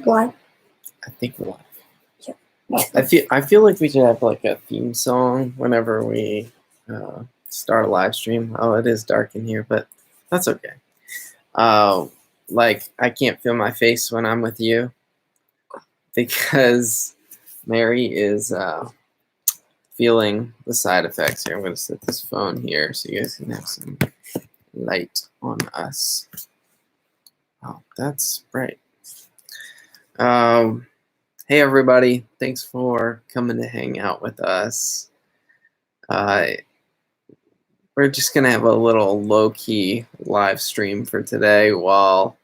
Why? I think we're live. Yep. I feel like we should have like a theme song whenever we start a live stream. Oh, it is dark in here, but that's okay. Like I can't feel my face when I'm with you because Mary is feeling the side effects here. I'm going to set this phone here so you guys can have some light on us. Oh, that's bright. Hey everybody, thanks for coming to hang out with us. We're just gonna have a little low-key live stream for today while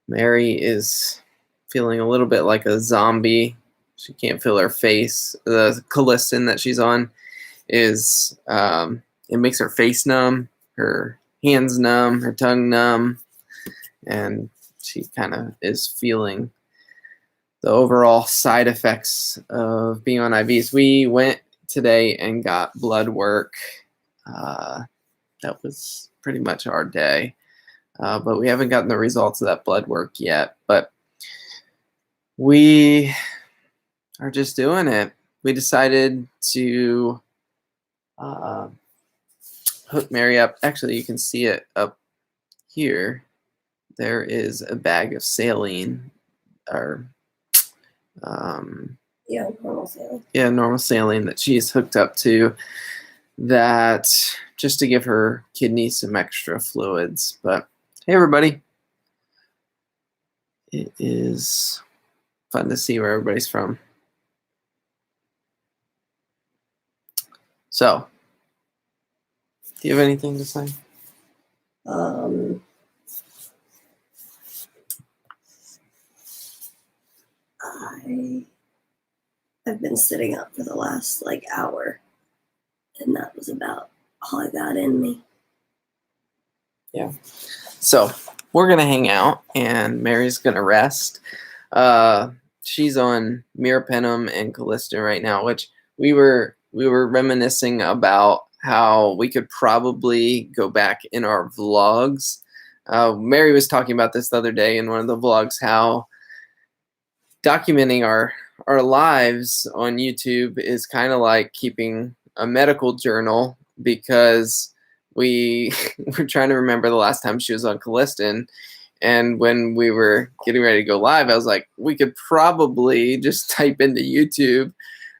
Mary is feeling a little bit like a zombie. She can't feel her face. The Callistin that she's on is it makes her face numb, her hands numb, her tongue numb, and she kind of is feeling the overall side effects of being on IVs. We went today and got blood work. That was pretty much our day, but we haven't gotten the results of that blood work yet. But we are just doing it. We decided to hook Mary up. Actually, you can see it up here. There is a bag of saline, or normal saline. Yeah, normal saline that she's hooked up to, that just to give her kidney some extra fluids. But hey everybody, it is fun to see where everybody's from. So, do you have anything to say? I've been sitting up for the last hour, and that was about all I got in me. Yeah. So we're gonna hang out, and Mary's gonna rest. She's on meropenem and Callistin right now, which we were reminiscing about how we could probably go back in our vlogs. Mary was talking about this the other day in one of the vlogs, how documenting our lives on YouTube is kind of like keeping a medical journal, because we were trying to remember the last time she was on Callistin. And when we were getting ready to go live, I was like, we could probably just type into YouTube,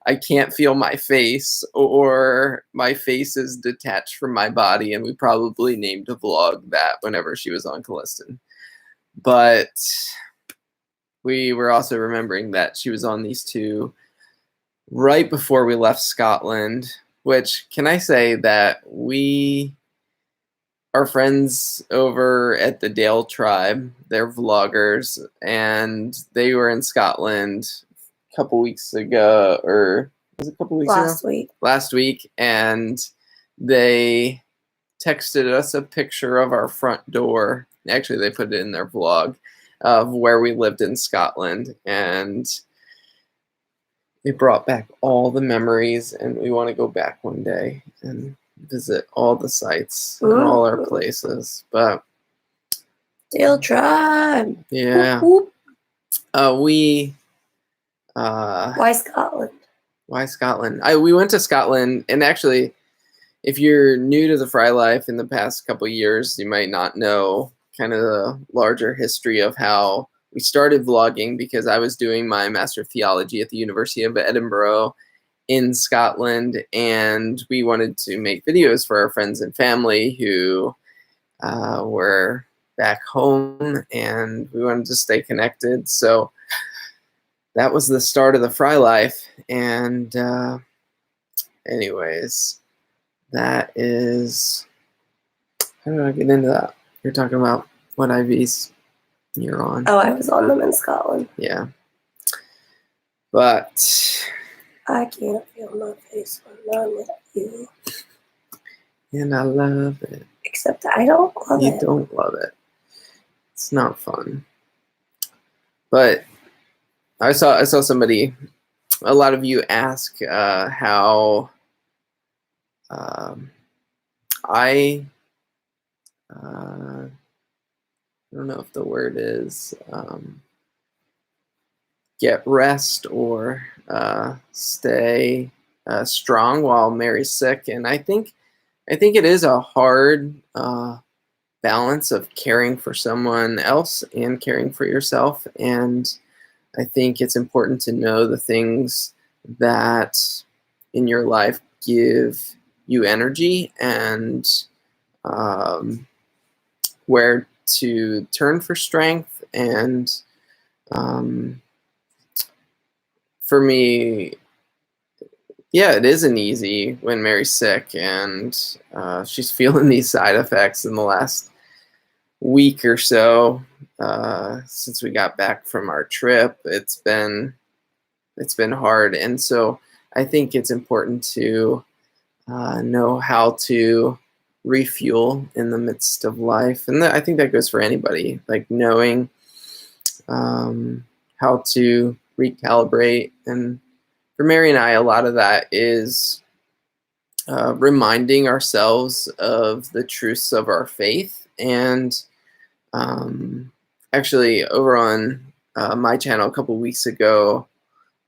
I can't feel my face, or my face is detached from my body. And we probably named a vlog that whenever she was on Callistin. But we were also remembering that she was on these two right before we left Scotland, which, can I say that we are friends over at the Dale Tribe. They're vloggers, and they were in Scotland a couple weeks ago, or was it a couple weeks ago? Last week, and they texted us a picture of our front door. Actually, they put it in their vlog of where we lived in Scotland, and it brought back all the memories, and we want to go back one day and visit all the sites and all our places. But Dale Tribe. Yeah. Whoop, whoop. Why Scotland? Why Scotland? We went to Scotland, and actually, if you're new to the Frey Life in the past couple of years, you might not know kind of the larger history of how we started vlogging, because I was doing my Master of Theology at the University of Edinburgh in Scotland, and we wanted to make videos for our friends and family who were back home, and we wanted to stay connected. So that was the start of the Frey Life. And anyways, that is, how did I get into that? You're talking about what IVs you're on. Oh, I was on them in Scotland. Yeah. But I can't feel my face when I'm with you. And I love it. Except I don't love it. You don't love it. It's not fun. But I saw somebody, a lot of you ask how I don't know if the word is get rest or stay strong while Mary's sick. And I think it is a hard balance of caring for someone else and caring for yourself. And I think it's important to know the things that in your life give you energy and where to turn for strength. And for me, yeah, it isn't easy when Mary's sick and she's feeling these side effects in the last week or so since we got back from our trip. It's been hard, and so I think it's important to know how to refuel in the midst of life, and I think that goes for anybody. Like knowing how to recalibrate, and for Mary and I, a lot of that is reminding ourselves of the truths of our faith. And actually, over on my channel a couple weeks ago,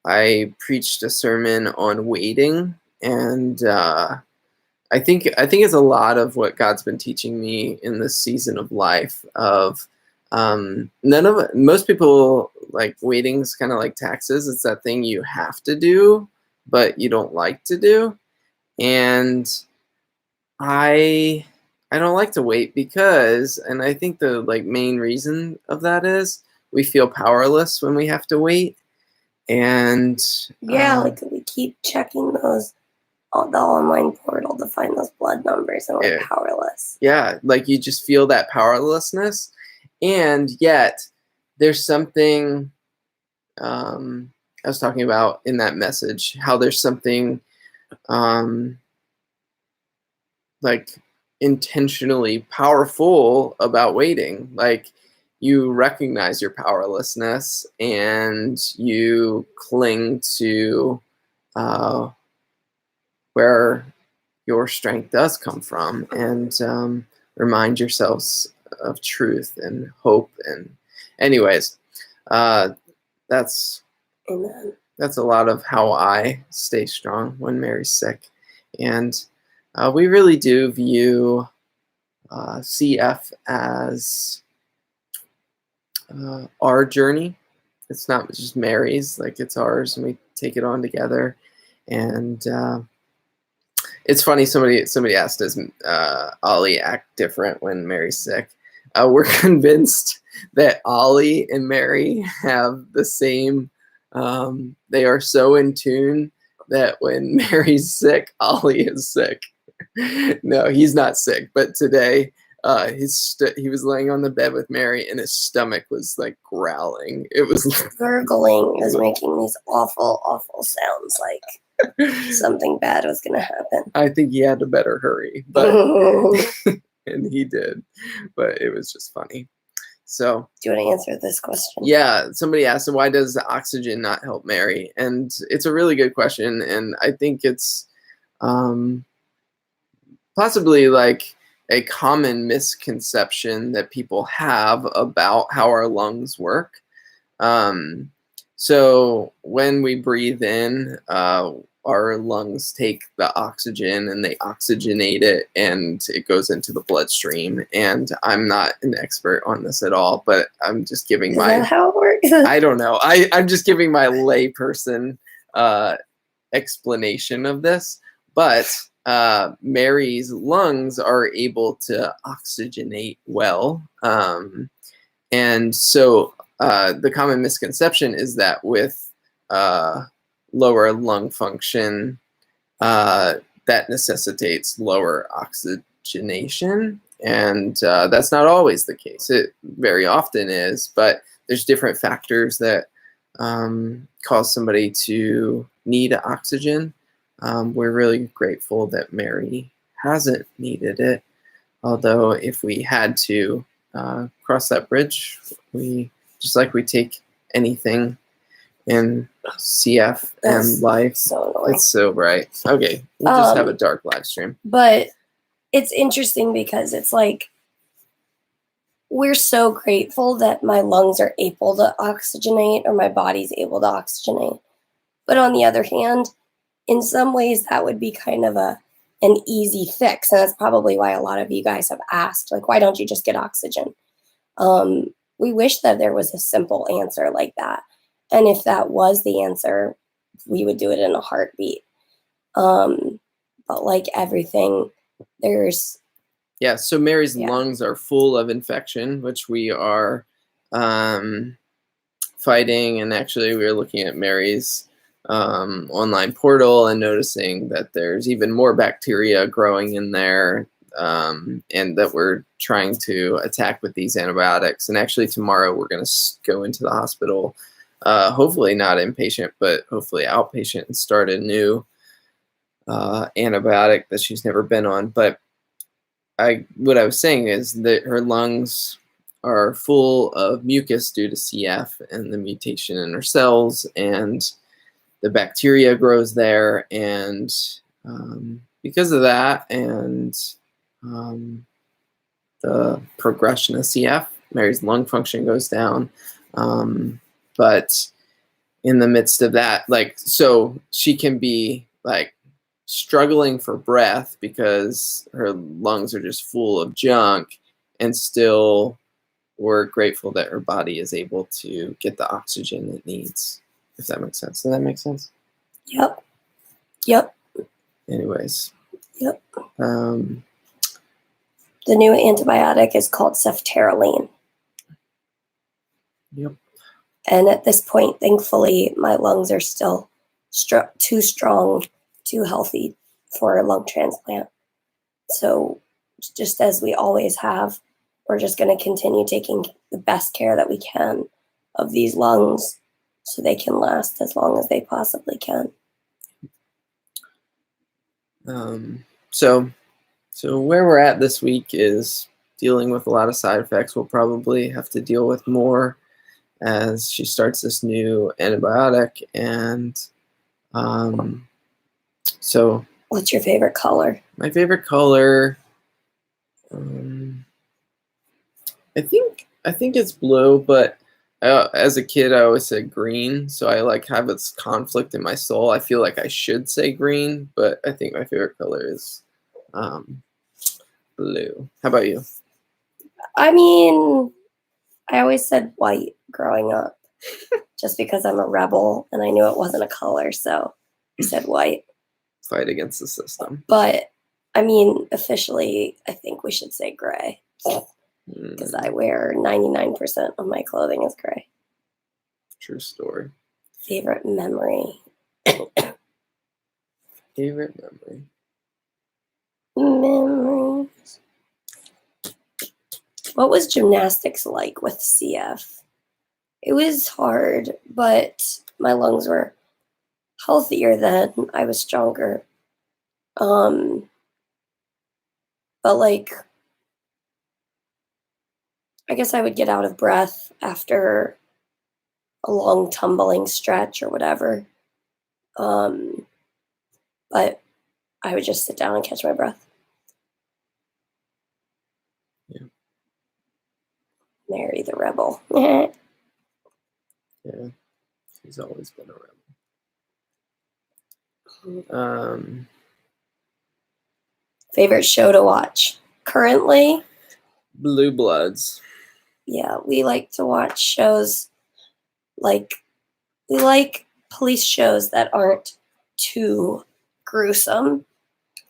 I preached a sermon on waiting, and I think it's a lot of what God's been teaching me in this season of life. Of most people, like, waiting's kind of like taxes. It's that thing you have to do, but you don't like to do. And I don't like to wait because, and I think the main reason of that is we feel powerless when we have to wait. And like we keep checking the online portal to find those blood numbers, and we're powerless. Yeah, like you just feel that powerlessness, and yet there's something I was talking about in that message, how there's something like intentionally powerful about waiting. Like, you recognize your powerlessness and you cling to where your strength does come from, and remind yourselves of truth and hope. And anyways, that's Amen. That's a lot of how I stay strong when Mary's sick. And we really do view CF as our journey. It's not just Mary's, like, it's ours, and we take it on together. And it's funny, somebody asked, does Ollie act different when Mary's sick? We're convinced that Ollie and Mary have the same, they are so in tune that when Mary's sick, Ollie is sick. No, he's not sick, but today he was laying on the bed with Mary and his stomach was like growling. It was gurgling. It was making these awful sounds, like something bad was going to happen. I think he had to better hurry, but and he did, but it was just funny. So, do you want to answer this question? Yeah, somebody asked, why does oxygen not help Mary? And it's a really good question, and I think it's possibly like a common misconception that people have about how our lungs work. So when we breathe in, our lungs take the oxygen and they oxygenate it, and it goes into the bloodstream. And I'm not an expert on this at all, but I'm just giving Is that how it works? I don't know. I'm just giving my layperson explanation of this. But Mary's lungs are able to oxygenate well. And so the common misconception is that with lower lung function, that necessitates lower oxygenation. And that's not always the case. It very often is, but there's different factors that cause somebody to need oxygen. We're really grateful that Mary hasn't needed it. Although if we had to cross that bridge, just like we take anything in CF and life. So annoying. It's so bright. Okay, we'll just have a dark live stream. But it's interesting because it's like we're so grateful that my lungs are able to oxygenate or my body's able to oxygenate. But on the other hand, in some ways that would be kind of an easy fix. And that's probably why a lot of you guys have asked, like, why don't you just get oxygen? We wish that there was a simple answer like that. And if that was the answer, we would do it in a heartbeat. But like everything, there's Yeah, so Mary's lungs are full of infection, which we are fighting. And actually, we were looking at Mary's online portal and noticing that there's even more bacteria growing in there, and that we're trying to attack with these antibiotics. And actually, tomorrow we're going to go into the hospital, hopefully not inpatient, but hopefully outpatient, and start a new antibiotic that she's never been on. But what I was saying is that her lungs are full of mucus due to CF and the mutation in her cells, and the bacteria grows there. And because of that and the progression of CF, Mary's lung function goes down. But in the midst of that, like, so she can be like struggling for breath because her lungs are just full of junk, and still we're grateful that her body is able to get the oxygen it needs, if that makes sense. Does that make sense? Yep. Anyways. Yep. The new antibiotic is called ceftaroline. Yep. And at this point, thankfully, my lungs are still too strong, too healthy for a lung transplant. So just as we always have, we're just going to continue taking the best care that we can of these lungs so they can last as long as they possibly can. So where we're at this week is dealing with a lot of side effects. We'll probably have to deal with more as she starts this new antibiotic. And so what's your favorite color? My favorite color, I think it's blue, but as a kid I always said green, so I like have this conflict in my soul. I feel like I should say green, but I think my favorite color is blue. How about you? I mean, I always said white growing up, just because I'm a rebel and I knew it wasn't a color, so I said white. Fight against the system. But I mean, officially, I think we should say gray, because I wear 99% of my clothing is gray. True story. Favorite memory. Favorite memory. Memories. What was gymnastics like with CF? It was hard, but my lungs were healthier then. I was stronger. But like, I guess I would get out of breath after a long tumbling stretch or whatever. But I would just sit down and catch my breath. Yeah. Mary the rebel. Yeah. She's always been a rebel. Favorite show to watch? Currently? Blue Bloods. Yeah, we like to watch shows like, we like police shows that aren't too gruesome.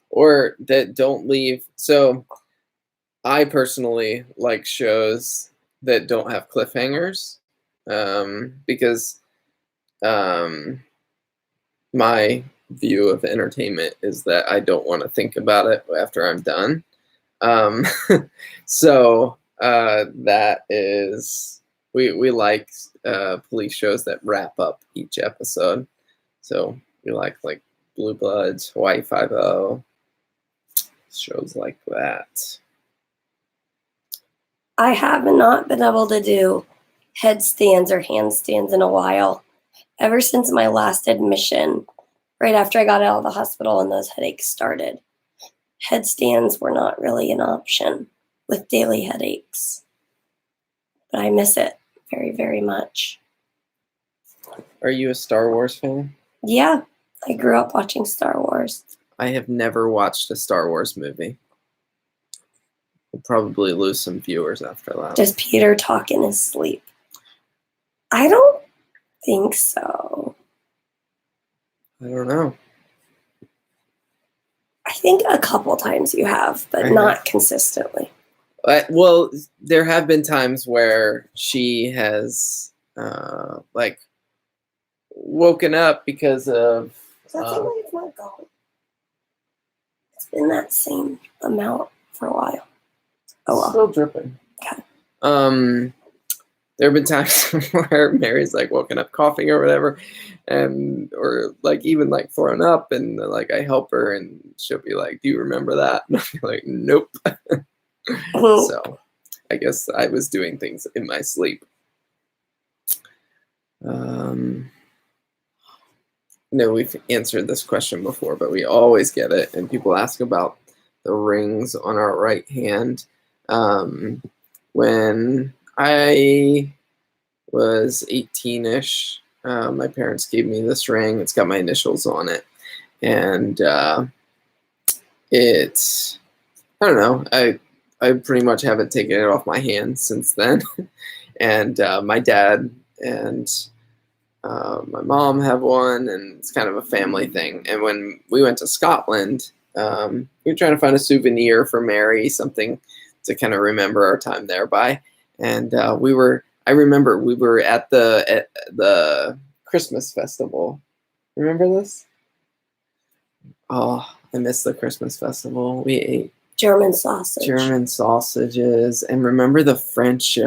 Or that don't leave. So I personally like shows that don't have cliffhangers, because my view of entertainment is that I don't want to think about it after I'm done. So that is, we like police shows that wrap up each episode. So we like Blue Bloods, Hawaii Five-0, shows like that. I have not been able to do headstands or handstands in a while. Ever since my last admission, right after I got out of the hospital and those headaches started, headstands were not really an option with daily headaches. but I miss it very, very much. Are you a Star Wars fan? Yeah, I grew up watching Star Wars. I have never watched a Star Wars movie. We'll probably lose some viewers after that. Does Peter talk in his sleep? I don't think so. I don't know. I think a couple times you have, but not consistently. Well, there have been times where she has like woken up because of. That thing like it's not going. It's been that same amount for a while. Oh well. Still dripping. Okay. There have been times where Mary's like woken up coughing or whatever, and or like even like throwing up, and like I help her, and she'll be like, "Do you remember that?" And I'll be like, "Nope." So I guess I was doing things in my sleep. No, we've answered this question before, but we always get it, and people ask about the rings on our right hand. When I was 18-ish, my parents gave me this ring. It's got my initials on it, and it's, I don't know, I pretty much haven't taken it off my hand since then. And my dad and my mom have one, and it's kind of a family thing. And when we went to Scotland, we were trying to find a souvenir for Mary, something to kind of remember our time there by. And I remember we were at the Christmas festival. Remember this? Oh, I miss the Christmas festival. We ate German sausages. And remember the French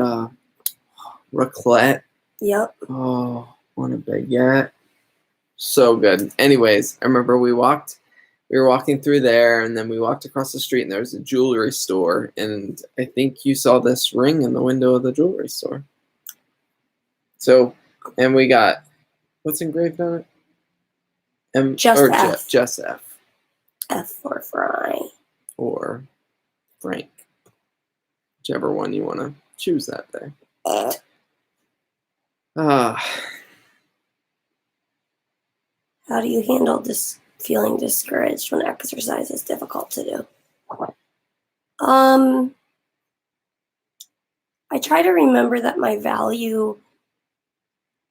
raclette? Yep. Oh, on a baguette. So good. Anyways, I remember we were walking through there, and then we walked across the street, and there was a jewelry store, and I think you saw this ring in the window of the jewelry store. So, and we got, what's engraved on it? Just F. F for Frey. Or Frank. Whichever one you want to choose that day. How do you handle this feeling discouraged when exercise is difficult to do? I try to remember that my value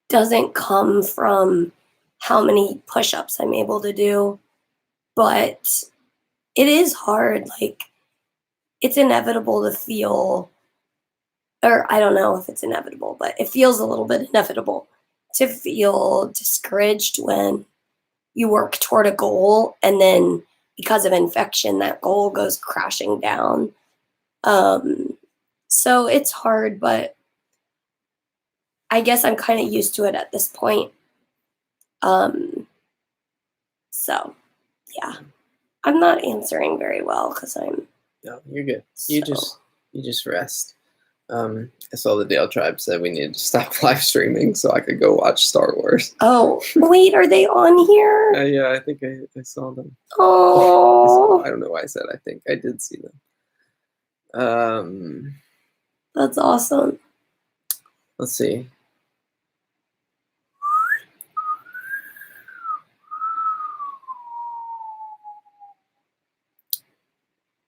doesn't come from how many push-ups I'm able to do, but it is hard. Like, it's inevitable to feel, or I don't know if it's inevitable, but it feels a little bit inevitable to feel discouraged when you work toward a goal, and then because of infection, that goal goes crashing down. So it's hard, but I guess I'm kind of used to it at this point. So yeah, I'm not answering very well because I'm. No, you're good. You just rest. I saw the Dale Tribe said we needed to stop live streaming so I could go watch Star Wars. Oh, wait, are they on here? Yeah, I think I saw them. Oh. I don't know why I said I think. I did see them. That's awesome. Let's see.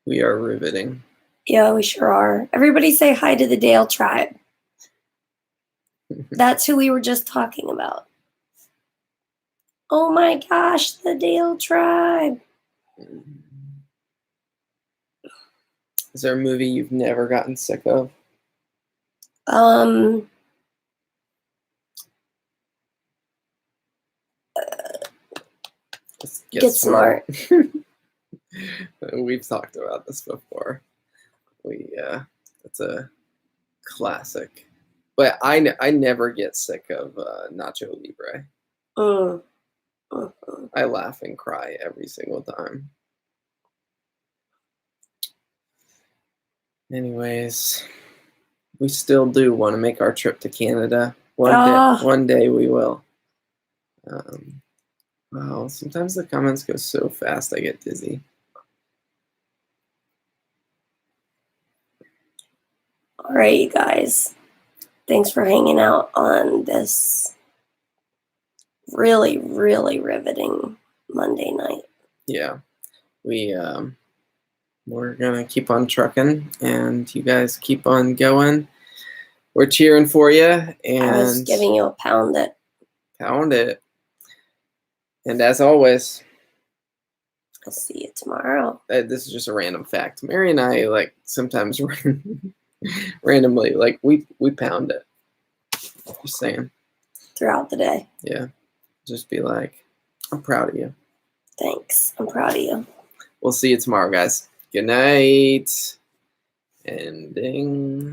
We are riveting. Yeah, we sure are. Everybody say hi to the Dale Tribe. That's who we were just talking about. Oh my gosh, the Dale Tribe. Is there a movie you've never gotten sick of? Get Smart. We've talked about this before. It's a classic. But I never get sick of Nacho Libre. I laugh and cry every single time. Anyways, we still do want to make our trip to Canada. One day we will. Wow, sometimes the comments go so fast I get dizzy. All right, you guys. Thanks for hanging out on this really, really riveting Monday night. Yeah, we're gonna keep on trucking, and you guys keep on going. We're cheering for you, I was and giving you a pound it. pound it. And as always, I'll see you tomorrow. this is just a random fact. Mary and I like sometimes randomly like we pound it. Just saying. Throughout the day. Yeah. Just be like, I'm proud of you. Thanks. I'm proud of you. We'll see you tomorrow, guys. Good night. Ending.